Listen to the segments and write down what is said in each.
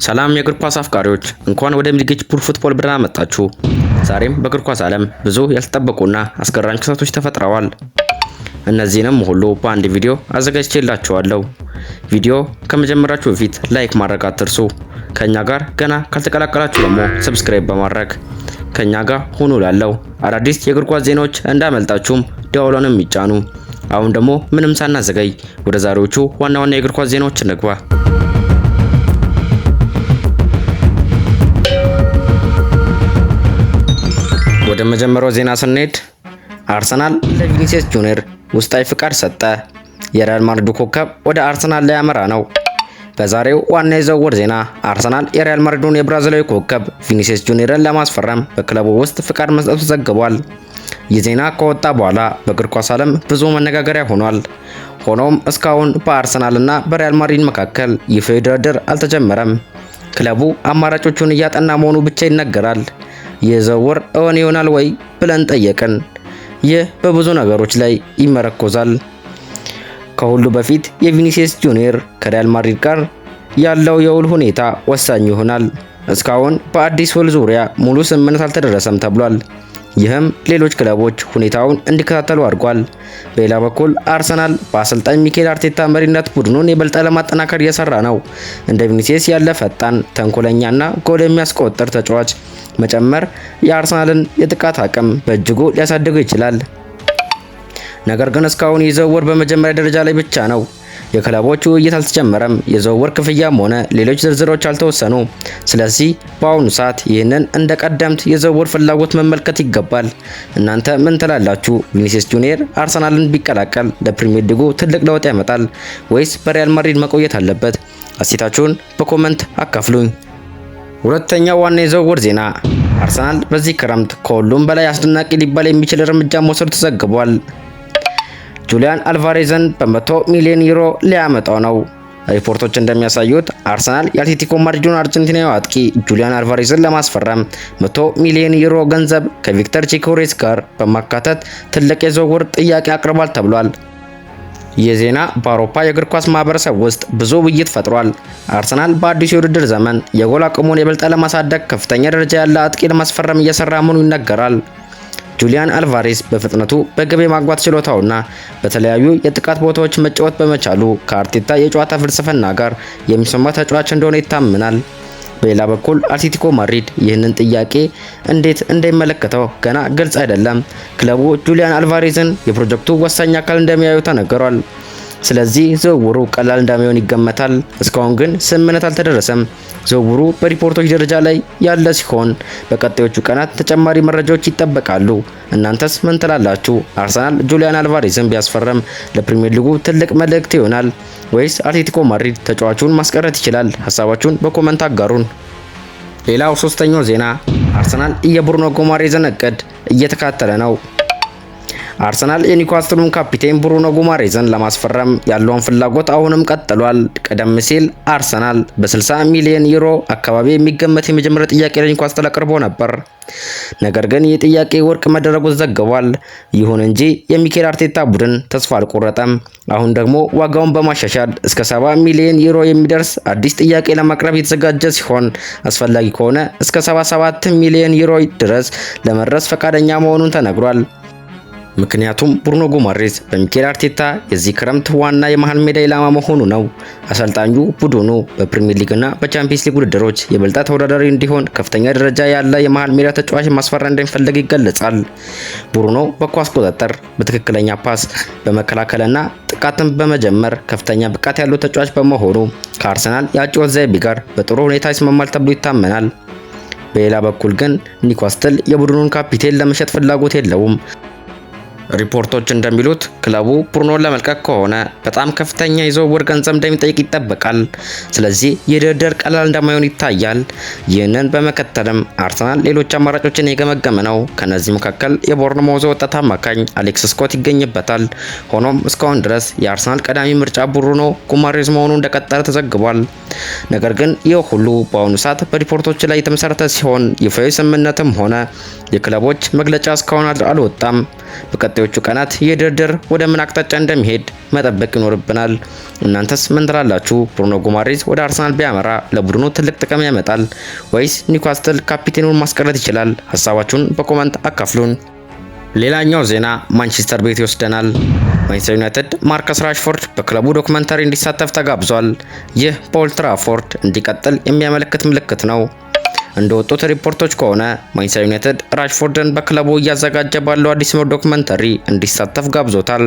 ሰላም የእግር ኳስ አፍቃሪዎች እንኳን ወደ ሚልጌች ፑል ፉትቦል ብራና መጣችሁ። ዛሬም በእግር ኳስ ዓለም ብዙ ያልተጠበቁና አስገራሚ ክስተቶች ተፈጥረዋል። እነዚህንም ሁሉ በአንድ ቪዲዮ አዘጋጅቼላችኋለሁ። ቪዲዮ ከመጀመራችሁ በፊት ላይክ ማድረግ አትርሱ። ከኛ ጋር ገና ካልተቀላቀላችሁ ደግሞ ሰብስክራይብ በማድረግ ከኛ ጋር ሁኑ። ላለው አዳዲስ የእግር ኳስ ዜናዎች እንዳመልጣችሁም ደወሉንም ይጫኑ። አሁን ደግሞ ምንም ሳናዘገይ ወደ ዛሬዎቹ ዋና ዋና የእግር ኳስ ዜናዎች እንግባ። ወደ መጀመሪያው ዜና ስንሄድ አርሰናል ለቪኒሲየስ ጁኒየር ውስጣዊ ፍቃድ ሰጠ። የሪያል ማድሪድ ኮከብ ወደ አርሰናል ሊያመራ ነው። በዛሬው ዋና የዝውውር ዜና አርሰናል የሪያል ማድሪዱን የብራዚላዊ ኮከብ ቪኒሲየስ ጁኒየርን ለማስፈረም በክለቡ ውስጥ ፍቃድ መስጠቱ ተዘግቧል። ይህ ዜና ከወጣ በኋላ በእግር ኳስ ዓለም ብዙ መነጋገሪያ ሆኗል። ሆኖም እስካሁን በአርሰናልና በሪያል ማድሪድ መካከል ይፋዊ ድርድር አልተጀመረም። ክለቡ አማራጮቹን እያጠና መሆኑ ብቻ ይነገራል። ይህ ዝውውር እውን ይሆናል ወይ ብለን ጠየቅን። ይህ በብዙ ነገሮች ላይ ይመረኮዛል። ከሁሉ በፊት የቪኒሲየስ ጁኒየር ከሪያል ማድሪድ ጋር ያለው የውል ሁኔታ ወሳኝ ይሆናል። እስካሁን በአዲስ ውል ዙሪያ ሙሉ ስምምነት አልተደረሰም ተብሏል። ይህም ሌሎች ክለቦች ሁኔታውን እንዲከታተሉ አድርጓል። በሌላ በኩል አርሰናል በአሰልጣኝ ሚኬል አርቴታ መሪነት ቡድኑን የበለጠ ለማጠናከር እየሰራ ነው። እንደ ቪኒሲየስ ያለ ፈጣን፣ ተንኮለኛና ጎል የሚያስቆጥር ተጫዋች መጨመር የአርሰናልን የጥቃት አቅም በእጅጉ ሊያሳድገው ይችላል። ነገር ግን እስካሁን ይህ ዝውውር በመጀመሪያ ደረጃ ላይ ብቻ ነው። የክለቦቹ ውይይት አልተጀመረም። የዝውውር ክፍያም ሆነ ሌሎች ዝርዝሮች አልተወሰኑ። ስለዚህ በአሁኑ ሰዓት ይህንን እንደ ቀደምት የዝውውር ፍላጎት መመልከት ይገባል። እናንተ ምን ትላላችሁ? ቪኒሲየስ ጁኒየር አርሰናልን ቢቀላቀል ለፕሪሚየር ሊጉ ትልቅ ለውጥ ያመጣል ወይስ በሪያል ማድሪድ መቆየት አለበት? አስተያየታችሁን በኮሜንት አካፍሉኝ። ሁለተኛው ዋና የዝውውር ዜና አርሰናል በዚህ ክረምት ከሁሉም በላይ አስደናቂ ሊባል የሚችል እርምጃ መውሰዱ ተዘግቧል። ጁሊያን አልቫሬዝን በ100 ሚሊዮን ዩሮ ሊያመጣው ነው። ሪፖርቶች እንደሚያሳዩት አርሰናል የአትሌቲኮ ማድሪዱን አርጀንቲናዊ አጥቂ ጁሊያን አልቫሬዝን ለማስፈረም 100 ሚሊዮን ዩሮ ገንዘብ ከቪክተር ቺኮሬስ ጋር በማካተት ትልቅ የዝውውር ጥያቄ አቅርቧል ተብሏል። ይህ ዜና በአውሮፓ የእግር ኳስ ማህበረሰብ ውስጥ ብዙ ውይይት ፈጥሯል። አርሰናል በአዲሱ የውድድር ዘመን የጎል አቅሙን የበለጠ ለማሳደግ ከፍተኛ ደረጃ ያለ አጥቂ ለማስፈረም እየሰራ መሆኑ ይነገራል። ጁሊያን አልቫሬዝ በፍጥነቱ በግብ የማግባት ችሎታውና በተለያዩ የጥቃት ቦታዎች መጫወት በመቻሉ ከአርቴታ የጨዋታ ፍልስፍና ጋር የሚስማማ ተጫዋች እንደሆነ ይታመናል። በሌላ በኩል አትሌቲኮ ማድሪድ ይህንን ጥያቄ እንዴት እንደሚመለከተው ገና ግልጽ አይደለም። ክለቡ ጁሊያን አልቫሬዝን የፕሮጀክቱ ወሳኝ አካል እንደሚያዩ ተነግሯል። ስለዚህ ዝውውሩ ቀላል እንደማይሆን ይገመታል። እስካሁን ግን ስምምነት አልተደረሰም። ዝውውሩ በሪፖርቶች ደረጃ ላይ ያለ ሲሆን በቀጣዮቹ ቀናት ተጨማሪ መረጃዎች ይጠበቃሉ። እናንተስ ምን ትላላችሁ? አርሰናል ጁሊያን አልቫሬዝን ቢያስፈርም ለፕሪሚየር ሊጉ ትልቅ መልእክት ይሆናል ወይስ አትሌቲኮ ማድሪድ ተጫዋቹን ማስቀረት ይችላል? ሀሳባችሁን በኮሜንት አጋሩን። ሌላው ሶስተኛው ዜና አርሰናል የብሩኖ ጉማሬዝን እቅድ እየተከታተለ ነው። አርሰናል የኒውካስትሉን ካፒቴን ብሩኖ ጉማሬዝን ለማስፈረም ያለውን ፍላጎት አሁንም ቀጥሏል። ቀደም ሲል አርሰናል በ60 ሚሊዮን ዩሮ አካባቢ የሚገመት የመጀመሪያ ጥያቄ ለኒውካስትል አቅርቦ ነበር። ነገር ግን ይህ ጥያቄ ውድቅ መደረጉ ተዘግቧል። ይሁን እንጂ የሚኬል አርቴታ ቡድን ተስፋ አልቆረጠም። አሁን ደግሞ ዋጋውን በማሻሻል እስከ 70 ሚሊዮን ዩሮ የሚደርስ አዲስ ጥያቄ ለማቅረብ የተዘጋጀ ሲሆን አስፈላጊ ከሆነ እስከ 77 ሚሊዮን ዩሮ ድረስ ለመድረስ ፈቃደኛ መሆኑን ተነግሯል። ምክንያቱም ብሩኖ ጉማሬዝ በሚኬል አርቴታ የዚህ ክረምት ዋና የመሃል ሜዳ ኢላማ መሆኑ ነው። አሰልጣኙ ቡድኑ በፕሪሚየር ሊግና በቻምፒየንስ ሊግ ውድድሮች የበለጠ ተወዳዳሪ እንዲሆን ከፍተኛ ደረጃ ያለ የመሃል ሜዳ ተጫዋች ማስፈረም እንደሚፈልግ ይገለጻል። ብሩኖ በኳስ ቁጥጥር፣ በትክክለኛ ፓስ፣ በመከላከልና ጥቃትን በመጀመር ከፍተኛ ብቃት ያለው ተጫዋች በመሆኑ ከአርሰናል የአጨዋወት ዘይቤ ጋር በጥሩ ሁኔታ ይስማማል ተብሎ ይታመናል። በሌላ በኩል ግን ኒውካስትል የቡድኑን ካፒቴን ለመሸጥ ፍላጎት የለውም። ሪፖርቶች እንደሚሉት ክለቡ ብሩኖን ለመልቀቅ ከሆነ በጣም ከፍተኛ የዝውውር ገንዘብ እንደሚጠይቅ ይጠበቃል። ስለዚህ የድርድር ቀላል እንደማይሆን ይታያል። ይህንን በመከተልም አርሰናል ሌሎች አማራጮችን የገመገመ ነው። ከነዚህ መካከል የቦርንማውዝ ወጣት አማካኝ አሌክስ ስኮት ይገኝበታል። ሆኖም እስካሁን ድረስ የአርሰናል ቀዳሚ ምርጫ ብሩኖ ጉማሬዝ መሆኑ እንደቀጠለ ተዘግቧል። ነገር ግን ይህ ሁሉ በአሁኑ ሰዓት በሪፖርቶች ላይ የተመሰረተ ሲሆን ይፋዊ ስምምነትም ሆነ የክለቦች መግለጫ እስካሁን አልወጣም። በቀጣዮቹ ቀናት ይህ ድርድር ወደ ምን አቅጣጫ እንደሚሄድ መጠበቅ ይኖርብናል። እናንተስ ምን ትላላችሁ? ብሩኖ ጉማሬዝ ወደ አርሰናል ቢያመራ ለቡድኑ ትልቅ ጥቅም ያመጣል ወይስ ኒውካስትል ካፒቴኑን ማስቀረት ይችላል? ሀሳባችሁን በኮመንት አካፍሉን። ሌላኛው ዜና ማንቸስተር ቤት ይወስደናል። ማንቸስተር ዩናይትድ ማርከስ ራሽፎርድ በክለቡ ዶክመንተሪ እንዲሳተፍ ተጋብዟል። ይህ በኦልድ ትራፎርድ እንዲቀጥል የሚያመለክት ምልክት ነው። እንደወጡት ሪፖርቶች ከሆነ ማንቸስተር ዩናይትድ ራሽፎርድን በክለቡ እያዘጋጀ ባለው አዲስ ዶክመንተሪ እንዲሳተፍ ጋብዞታል።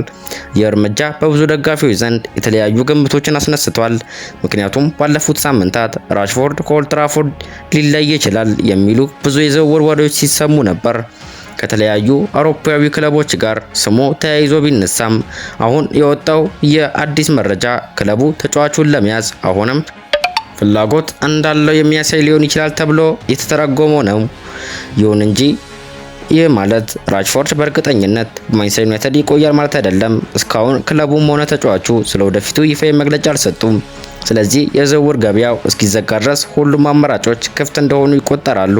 ይህ እርምጃ በብዙ ደጋፊዎች ዘንድ የተለያዩ ግምቶችን አስነስቷል። ምክንያቱም ባለፉት ሳምንታት ራሽፎርድ ከኦልድ ትራፎርድ ሊለይ ይችላል የሚሉ ብዙ የዝውውር ወሬዎች ሲሰሙ ነበር። ከተለያዩ አውሮፓዊ ክለቦች ጋር ስሙ ተያይዞ ቢነሳም አሁን የወጣው የአዲስ መረጃ ክለቡ ተጫዋቹን ለመያዝ አሁንም ፍላጎት እንዳለው የሚያሳይ ሊሆን ይችላል ተብሎ የተተረጎመው ነው። ይሁን እንጂ ይህ ማለት ራሽፎርድ በእርግጠኝነት በማንቸስተር ዩናይትድ ይቆያል ማለት አይደለም። እስካሁን ክለቡም ሆነ ተጫዋቹ ስለወደፊቱ ይፋዊ መግለጫ አልሰጡም። ስለዚህ የዝውውር ገበያው እስኪዘጋ ድረስ ሁሉም አማራጮች ክፍት እንደሆኑ ይቆጠራሉ።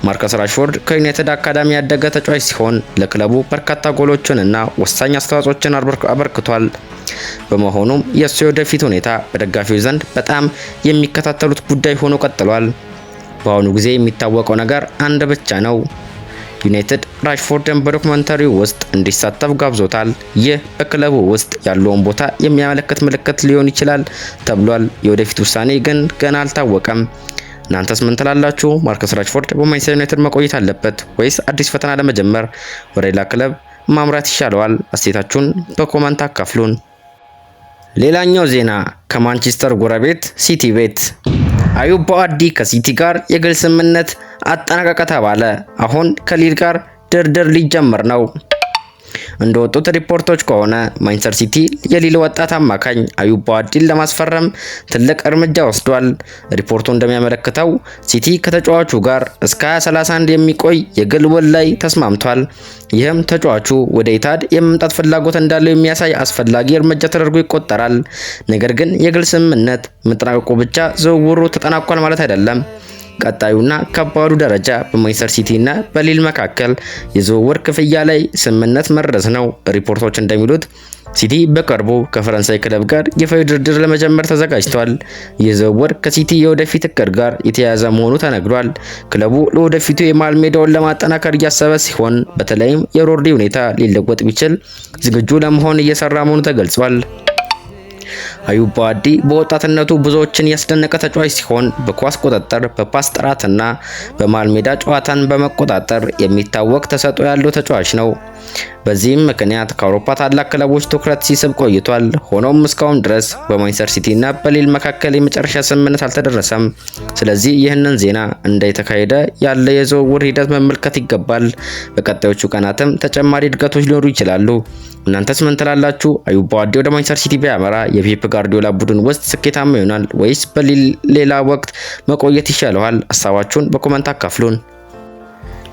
ማርከስ ራሽፎርድ ከዩናይትድ አካዳሚ ያደገ ተጫዋች ሲሆን ለክለቡ በርካታ ጎሎችንና ወሳኝ አስተዋጽኦችን አበርክቷል። በመሆኑም የእሱ የወደፊት ሁኔታ በደጋፊው ዘንድ በጣም የሚከታተሉት ጉዳይ ሆኖ ቀጥሏል። በአሁኑ ጊዜ የሚታወቀው ነገር አንድ ብቻ ነው። ዩናይትድ ራሽፎርድን በዶክመንተሪው ውስጥ እንዲሳተፍ ጋብዞታል። ይህ በክለቡ ውስጥ ያለውን ቦታ የሚያመለክት ምልክት ሊሆን ይችላል ተብሏል። የወደፊት ውሳኔ ግን ገና አልታወቀም። እናንተስ ምን ትላላችሁ? ማርከስ ራሽፎርድ በማንቸስተር ዩናይትድ መቆየት አለበት ወይስ አዲስ ፈተና ለመጀመር ወደ ሌላ ክለብ ማምራት ይሻለዋል? አስተያየታችሁን በኮመንት አካፍሉን። ሌላኛው ዜና ከማንቸስተር ጎረቤት ሲቲ ቤት አዩብ በአዲ ከሲቲ ጋር የግል ስምምነት አጠናቀቀ ተባለ። አሁን ከሊል ጋር ድርድር ሊጀመር ነው። እንደወጡት ሪፖርቶች ከሆነ ማንቸስተር ሲቲ የሊል ወጣት አማካኝ አዩብ በአዲን ለማስፈረም ትልቅ እርምጃ ወስዷል። ሪፖርቱ እንደሚያመለክተው ሲቲ ከተጫዋቹ ጋር እስከ 2031 የሚቆይ የግል ውል ላይ ተስማምቷል። ይህም ተጫዋቹ ወደ ኢታድ የመምጣት ፍላጎት እንዳለው የሚያሳይ አስፈላጊ እርምጃ ተደርጎ ይቆጠራል። ነገር ግን የግል ስምምነት መጠናቀቁ ብቻ ዝውውሩ ተጠናቋል ማለት አይደለም። ቀጣዩና ከባዱ ደረጃ በማንቸስተር ሲቲ እና በሊል መካከል የዝውውር ክፍያ ላይ ስምምነት መድረስ ነው። ሪፖርቶች እንደሚሉት ሲቲ በቅርቡ ከፈረንሳይ ክለብ ጋር ይፋዊ ድርድር ለመጀመር ተዘጋጅቷል። ይህ ዝውውር ከሲቲ የወደፊት እቅድ ጋር የተያያዘ መሆኑ ተነግሯል። ክለቡ ለወደፊቱ የመሃል ሜዳውን ለማጠናከር እያሰበ ሲሆን በተለይም የሮድሪ ሁኔታ ሊለወጥ ቢችል ዝግጁ ለመሆን እየሰራ መሆኑ ተገልጿል። አዩብ በአዲ በወጣትነቱ ብዙዎችን ያስደነቀ ተጫዋች ሲሆን በኳስ ቁጥጥር፣ በፓስ ጥራትና በመሃል ሜዳ ጨዋታን በመቆጣጠር የሚታወቅ ተሰጥኦ ያለው ተጫዋች ነው። በዚህም ምክንያት ከአውሮፓ ታላቅ ክለቦች ትኩረት ሲስብ ቆይቷል። ሆኖም እስካሁን ድረስ በማንቸስተር ሲቲ እና በሊል መካከል የመጨረሻ ስምምነት አልተደረሰም። ስለዚህ ይህንን ዜና እንደተካሄደ ያለ የዝውውር ሂደት መመልከት ይገባል። በቀጣዮቹ ቀናትም ተጨማሪ እድገቶች ሊኖሩ ይችላሉ። እናንተስ ምን ትላላችሁ? አዩብ በአዲ ወደ ማንቸስተር ሲቲ ቢያመራ የፔፕ ጋርዲዮላ ቡድን ውስጥ ስኬታማ ይሆናል ወይስ በሊል ሌላ ወቅት መቆየት ይሻለዋል? ሀሳባችሁን በኮመንት አካፍሉን።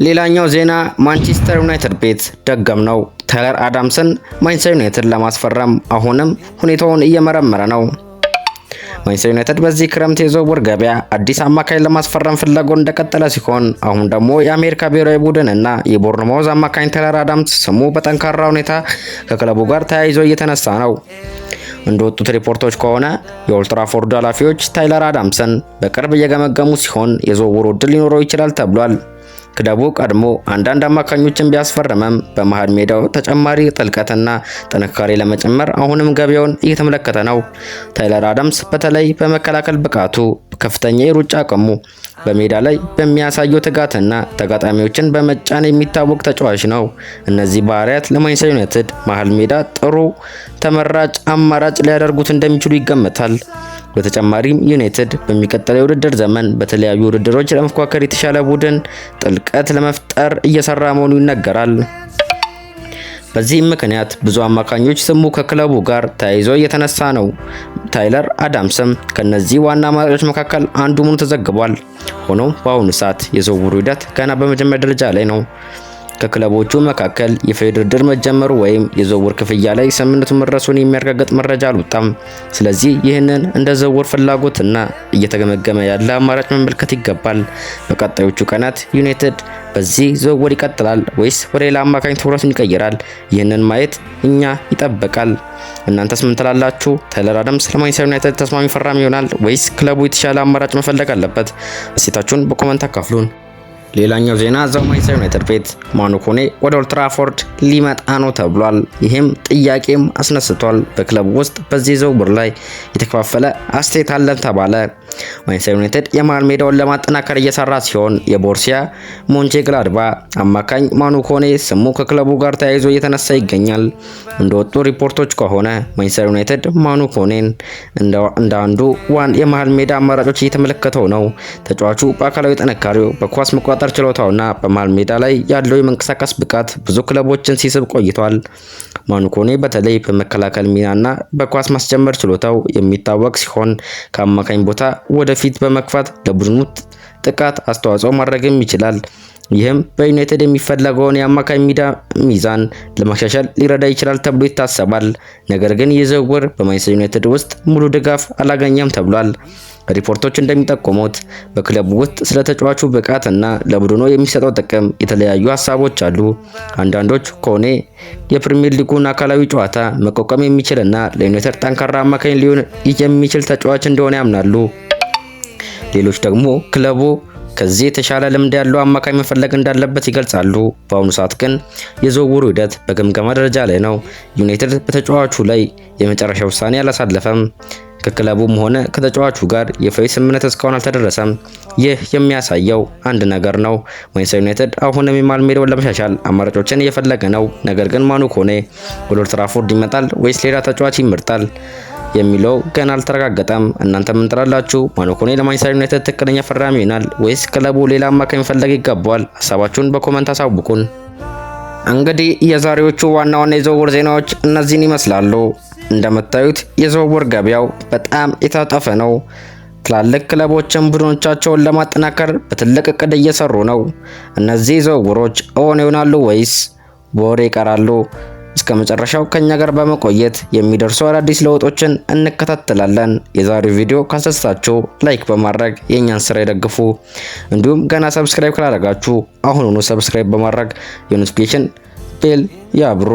ሌላኛው ዜና ማንቸስተር ዩናይትድ ቤት ደገም ነው። ታይለር አዳምስን ማንቸስተር ዩናይትድ ለማስፈረም አሁንም ሁኔታውን እየመረመረ ነው። ማንቸስተር ዩናይትድ በዚህ ክረምት የዝውውር ገበያ አዲስ አማካኝ ለማስፈረም ፍላጎት እንደቀጠለ ሲሆን አሁን ደግሞ የአሜሪካ ብሔራዊ ቡድን እና የቦርንማውዝ አማካኝ ታይለር አዳምስ ስሙ በጠንካራ ሁኔታ ከክለቡ ጋር ተያይዞ እየተነሳ ነው። እንደወጡት ሪፖርቶች ከሆነ የኦልድ ትራፎርድ ኃላፊዎች ታይለር አዳምስን በቅርብ እየገመገሙ ሲሆን የዝውውር ዕድል ሊኖረው ይችላል ተብሏል። ክለቡ ቀድሞ አንዳንድ አማካኞችን ቢያስፈርምም በመሃል ሜዳው ተጨማሪ ጥልቀትና ጥንካሬ ለመጨመር አሁንም ገበያውን እየተመለከተ ነው። ታይለር አዳምስ በተለይ በመከላከል ብቃቱ፣ ከፍተኛ የሩጫ አቅሙ፣ በሜዳ ላይ በሚያሳየው ትጋትና ተጋጣሚዎችን በመጫን የሚታወቅ ተጫዋች ነው። እነዚህ ባህሪያት ለማንቸስተር ዩናይትድ መሃል ሜዳ ጥሩ ተመራጭ አማራጭ ሊያደርጉት እንደሚችሉ ይገመታል። በተጨማሪም ዩናይትድ በሚቀጥለው የውድድር ዘመን በተለያዩ ውድድሮች ለመፎካከር የተሻለ ቡድን ጥልቀት ለመፍጠር እየሰራ መሆኑ ይነገራል። በዚህም ምክንያት ብዙ አማካኞች ስሙ ከክለቡ ጋር ተያይዞ እየተነሳ ነው። ታይለር አዳምስም ከነዚህ ዋና አማራጮች መካከል አንዱ መሆኑ ተዘግቧል። ሆኖም በአሁኑ ሰዓት የዝውውሩ ሂደት ገና በመጀመሪያ ደረጃ ላይ ነው። ከክለቦቹ መካከል ይፋዊ ድርድር መጀመሩ ወይም የዝውውር ክፍያ ላይ ስምምነቱ መድረሱን የሚያረጋግጥ መረጃ አልወጣም። ስለዚህ ይህንን እንደ ዝውውር ፍላጎትና እየተገመገመ ያለ አማራጭ መመልከት ይገባል። በቀጣዮቹ ቀናት ዩናይትድ በዚህ ዝውውር ይቀጥላል ወይስ ወደ ሌላ አማካኝ ትኩረቱን ይቀይራል? ይህንን ማየት እኛ ይጠበቃል። እናንተስ ምን ትላላችሁ? ታይለር አዳምስ ለማንቸስተር ዩናይትድ ተስማሚ ፈራሚ ይሆናል ወይስ ክለቡ የተሻለ አማራጭ መፈለግ አለበት? እሴታችሁን በኮመንት አካፍሉን። ሌላኛው ዜና እዛው ማንቸስተር ዩናይትድ ቤት ማኑ ኮኔ ወደ ኦልድ ትራፎርድ ሊመጣ ነው ተብሏል። ይህም ጥያቄም አስነስቷል። በክለቡ ውስጥ በዚህ ዝውውር ላይ የተከፋፈለ አስተያየት አለን ተባለ። ማንቸስተር ዩናይትድ የመሃል ሜዳውን ለማጠናከር እየሰራ ሲሆን የቦሩሲያ ሞንቼግላድባ አማካኝ ማኑ ኮኔ ስሙ ከክለቡ ጋር ተያይዞ እየተነሳ ይገኛል። እንደወጡ ሪፖርቶች ከሆነ ማንቸስተር ዩናይትድ ማኑ ኮኔን እንደ አንዱ የመሃል ሜዳ አማራጮች እየተመለከተው ነው። ተጫዋቹ በአካላዊ ጥንካሬው በኳስ መቆጣጠር ችሎታውና በመሃል ሜዳ ላይ ያለው የመንቀሳቀስ ብቃት ብዙ ክለቦችን ሲስብ ቆይቷል። ማኑ ኮኔ በተለይ በመከላከል ሚናና በኳስ ማስጀመር ችሎታው የሚታወቅ ሲሆን ከአማካኝ ቦታ ወደፊት በመግፋት ለቡድኑ ጥቃት አስተዋጽኦ ማድረግም ይችላል። ይህም በዩናይትድ የሚፈለገውን የአማካኝ ሜዳ ሚዛን ለማሻሻል ሊረዳ ይችላል ተብሎ ይታሰባል። ነገር ግን ይህ ዝውውር በማንቸስተር ዩናይትድ ውስጥ ሙሉ ድጋፍ አላገኘም ተብሏል። ሪፖርቶች እንደሚጠቁሙት በክለቡ ውስጥ ስለ ተጫዋቹ ብቃትና ለቡድኑ የሚሰጠው ጥቅም የተለያዩ ሀሳቦች አሉ። አንዳንዶች ኮኔ የፕሪሚየር ሊጉን አካላዊ ጨዋታ መቋቋም የሚችልና ለዩናይትድ ጠንካራ አማካኝ ሊሆን የሚችል ተጫዋች እንደሆነ ያምናሉ። ሌሎች ደግሞ ክለቡ ከዚህ የተሻለ ልምድ ያለው አማካኝ መፈለግ እንዳለበት ይገልጻሉ። በአሁኑ ሰዓት ግን የዝውውሩ ሂደት በግምገማ ደረጃ ላይ ነው። ዩናይትድ በተጫዋቹ ላይ የመጨረሻ ውሳኔ አላሳለፈም። ከክለቡም ሆነ ከተጫዋቹ ጋር ይፋዊ ስምምነት እስካሁን አልተደረሰም። ይህ የሚያሳየው አንድ ነገር ነው። ማንቸስተር ዩናይትድ አሁንም የመሃል ሜዳውን ለመሻሻል አማራጮችን እየፈለገ ነው። ነገር ግን ማኑ ኮኔ ወደ ኦልድ ትራፎርድ ይመጣል ወይስ ሌላ ተጫዋች ይመርጣል የሚለው ገና አልተረጋገጠም። እናንተ ምን ትላላችሁ? ማኑ ኮኔ ለማንቸስተር ዩናይትድ ትክክለኛ ፈራሚ ይሆናል ወይስ ክለቡ ሌላ አማካኝ መፈለግ ይገባዋል? ሀሳባችሁን በኮመንት አሳውቁን። እንግዲህ የዛሬዎቹ ዋና ዋና የዝውውር ዜናዎች እነዚህን ይመስላሉ። እንደምታዩት የዝውውር ገበያው በጣም የተጣጠፈ ነው። ትላልቅ ክለቦችን ቡድኖቻቸውን ለማጠናከር በትልቅ እቅድ እየሰሩ ነው። እነዚህ ዝውውሮች እውን ይሆናሉ ወይስ በወሬ ይቀራሉ? እስከ መጨረሻው ከኛ ጋር በመቆየት የሚደርሱ አዳዲስ ለውጦችን እንከታተላለን። የዛሬው ቪዲዮ ካስደሰታችሁ ላይክ በማድረግ የኛን ስራ ይደግፉ። እንዲሁም ገና ሰብስክራይብ ካላደረጋችሁ አሁኑኑ ሰብስክራይብ በማድረግ የኖቲፊኬሽን ቤል ያብሩ።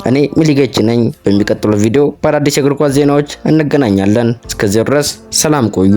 እኔ ሚሊጌች ነኝ። በሚቀጥለው ቪዲዮ በአዳዲስ የእግር ኳስ ዜናዎች እንገናኛለን። እስከዚያው ድረስ ሰላም ቆዩ።